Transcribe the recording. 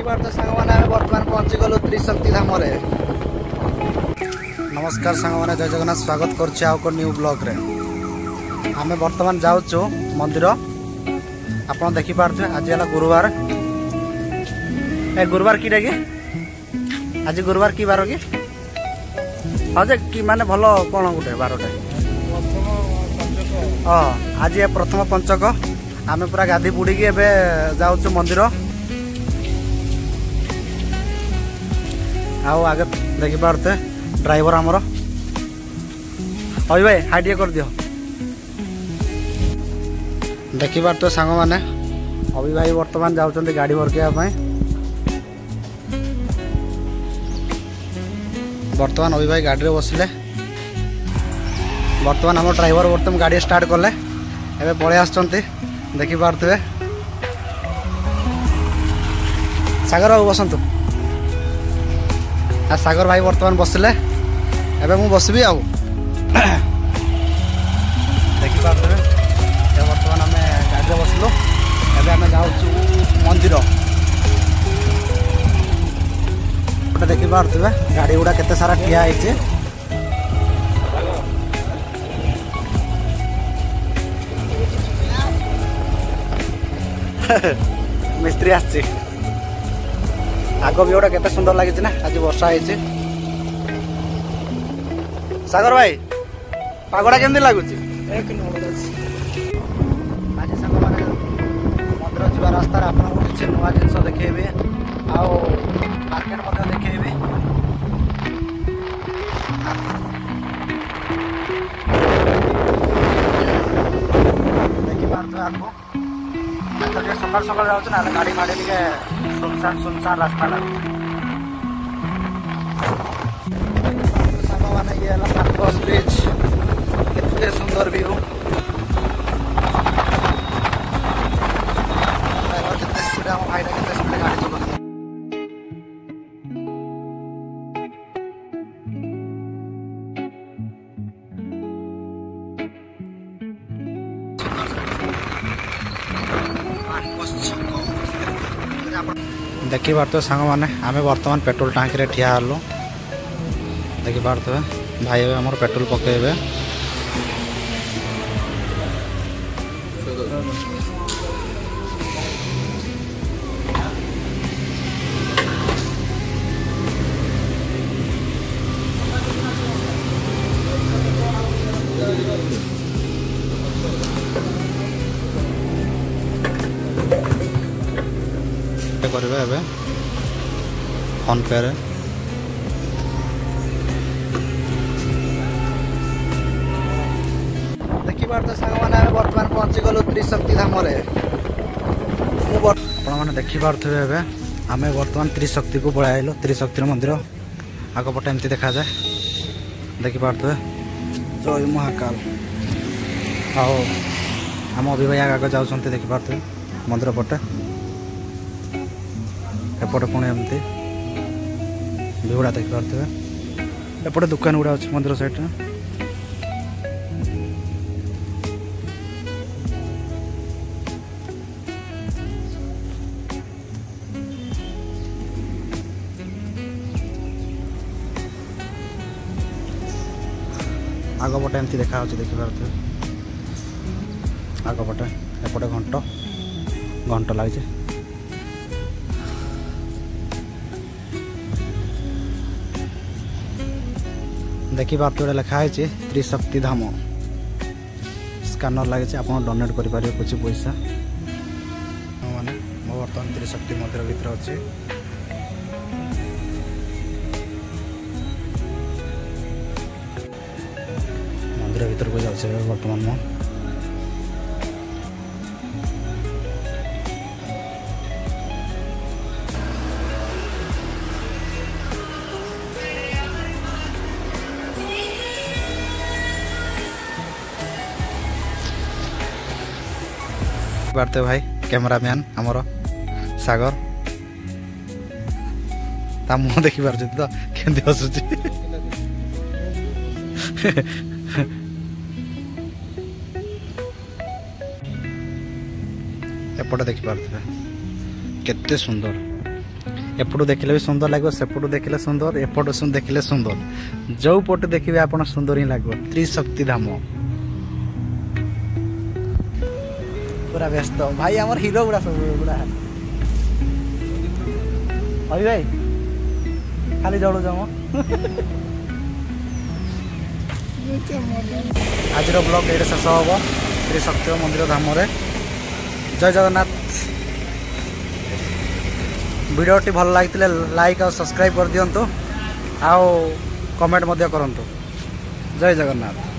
देखिए सांग मैंने बर्तमान पहुंची गलु त्रिशक्ति धाम। नमस्कार सांग मैंने जय जगन्नाथ स्वागत करुच्छे आउ को न्यू ब्लॉग रे। आमे बर्तमान जाऊँ मंदिर। आप देखिपे आज है गुरुवार। ए गुरुवार कि आज गुरुवार कि बार कि हाँ जे कि माने भल कौन गोटे बारटे हाँ आज प्रथम पंचक। आमे पूरा गाधी बुड़ी जाऊँ मंदिर। आओ आगे देखिपे ड्राइवर आमर अभी भाई हाई टे कर दियो। देखिपे सांग मैंने अभी भाई बर्तमान जाऊँ गाड़ी भरकवाई। बर्तमान अभी भाई गाड़ी बसिले। बर्तमान आम ड्राइवर बर्तमान गाड़ी स्टार्ट कले एवं पलि आसुँचे देखिपे। सागर बाबू बसतु। सागर भाई बर्तमान बसिले एवं मु बसबी आउ देखिपे। बर्तमान आम गाड़ी बसलु एवं आम जाऊँ मंदिर। देखिपे गाड़ी गुड़ा केते सारा ठिया है। मिस्त्री आसी आग भी गोटे केते सुंदर लगी ना। आज वर्षा है। सागर भाई पागड़ा केमती लगुच? आज सांग मैंने मंदिर जा रास्ता आपको किसी नुआ जिन देखेबी आ मार्केट देखेबी। देखिपे आपको सकाल सकाल जाऊँ ना गाड़ी फाड़ी टे सुनसान रास्ता लगे। मैंने ये मार्कस ब्रिज केते सुंदर व्यू। भाई केते स्पीड गाड़ी चला। देखिपे सांग मैंने आम बर्तमान पेट्रोल टांकी रे ठिया हलु। देखिपे भाई आम पेट्रोल पकेबे। करेंगे फोन पे रे। देखिपे सांग मैंने बर्तमान पहुंची गलु त्रिशक्ति धाम। मैंने देखिपे आम बर्तमान त्रिशक्ति को पलि आइलु। त्रिशक्ति मंदिर आगपटे एमती देखा जाए। देखिपे जय महाकाल। आओ आम अभी भाई आगे जाऊँ देखिपे मंदिर पटे एपटे पुणी एमती भिगुड़ा देखिपे। एपटे दुकान गुड़ा अच्छे मंदिर साइड आगपटे एमती देखा देखिपे। आगपटे एपटे घंट लगे। देखिपे लिखाई त्रिशक्ति धाम। स्कानर लगे आप डोनेट करें कुछ पैसा। मैंने बर्तमान त्रिशक्ति मंदिर भीतर अच्छे। मंदिर भीतर को जाऊँ बर्तमान मो बारते भाई कैमरामैन आमर सागर ता मुह देखी पार तो केमती हसुची। एपटे देखिपे केते सुंदर एपटू देखिले भी सुंदर लगे सेपटू देखिले सुंदर एपटू देखिले सुंदर जो पटू देखिए आप सुंदर ही लगे त्रिशक्ति धाम पूरा व्यस्त भाई आमर हीरो गुड़ा सब गुड़ा भाई भाई खाली जड़ू जम आज ब्लॉग ये शेष हम त्रिशक्ति मंदिर धाम जय जगन्नाथ वीडियोटी भल लगी लाइक और सब्सक्राइब कर दिंतु आउ कमेंट करंतु जय जगन्नाथ।